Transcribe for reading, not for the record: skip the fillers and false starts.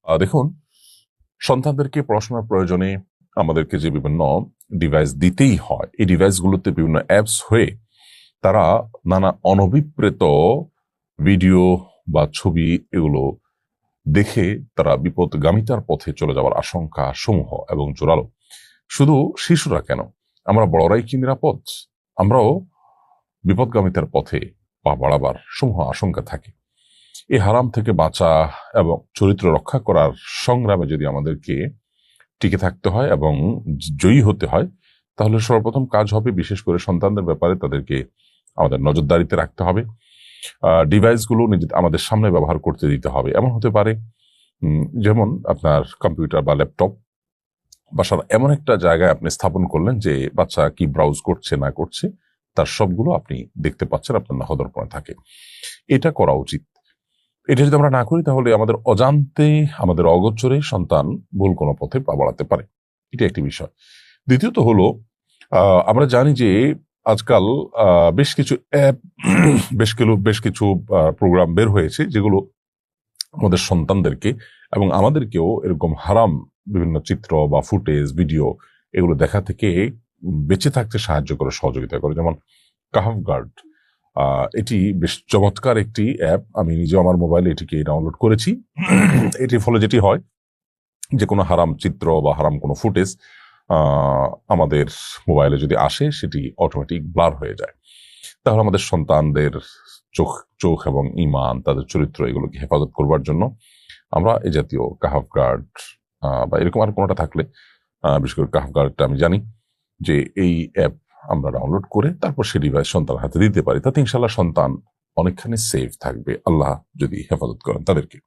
দেখুন, সন্তানদেরকে পড়াশোনার প্রয়োজনে আমাদেরকে যে বিভিন্ন ডিভাইস দিতেই হয়, এই ডিভাইসগুলোতে বিভিন্ন অ্যাপস হয়ে তারা নানা অনভিপ্রেত ভিডিও বা ছবি এগুলো দেখে তারা বিপদগামিতার পথে চলে যাওয়ার আশঙ্কা সমূহ এবং জোরালো। শুধু শিশুরা কেন, আমরা বড়রাই কি নিরাপদ? আমরাও বিপদগামিতার পথে পা বাড়াবার সমূহ আশঙ্কা থাকে। এই হারাম থেকে বাঁচা এবং চরিত্র রক্ষা করার সংগ্রামে যদি আমাদেরকে টিকে থাকতে হয় এবং জয়ী হতে হয়, তাহলে সর্বপ্রথম কাজ হবে বিশেষ করে সন্তানদের ব্যাপারে তাদেরকে আমাদের নজরদারিতে রাখতে হবে। ডিভাইসগুলো আমাদের সামনে ব্যবহার করতে দিতে হবে। এমন হতে পারে যেমন আপনার কম্পিউটার বা ল্যাপটপ বাসার এমন একটা জায়গায় আপনি স্থাপন করলেন যে বাচ্চা কি ব্রাউজ করছে না করছে তার সবগুলো আপনি দেখতে পাচ্ছেন, আপনার নজরদারিতে থাকে। এটা করা উচিত। এটা যদি আমরা না করি তাহলে আমাদের অজান্তে, আমাদের অগোচরে সন্তান ভুল কোনো পথে পা বাড়াতে পারে। এটা একটি বিষয়। দ্বিতীয়ত হলো, আমরা জানি যে আজকাল বেশ কিছু অ্যাপ বেশ কিছু প্রোগ্রাম বের হয়েছে যেগুলো আমাদের সন্তানদেরকে এবং আমাদেরকেও এরকম হারাম বিভিন্ন চিত্র বা ফুটেজ, ভিডিও এগুলো দেখা থেকে বেঁচে থাকতে সাহায্য করে, সহযোগিতা করে। যেমন কাহাফ গার্ড, এটি বেশ চমৎকার একটি অ্যাপ। আমি নিজে আমার মোবাইলে এটিকে ডাউনলোড করেছি। এটির ফলে যেটি হয়, যে কোনো হারাম চিত্র বা হারাম কোনো ফুটেজ আমাদের মোবাইলে যদি আসে সেটি অটোমেটিক ব্লার হয়ে যায়। তাহলে আমাদের সন্তানদের চোখ এবং ইমান, তাদের চরিত্র এগুলোকে হেফাজত করবার জন্য আমরা এই জাতীয় কাহাফ গার্ড বা এরকম আর কোনোটা থাকলে, বিশেষ করে কাহাফ গার্ডটা আমি জানি যে এই অ্যাপ আমরা ডাউনলোড করে তারপর সেই ডিভাইস সন্তানের হাতে দিতে পারি। তাতে ইনশাল্লাহ সন্তান অনেকখানি সেফ থাকবে, আল্লাহ যদি হেফাজত করেন তাদেরকে।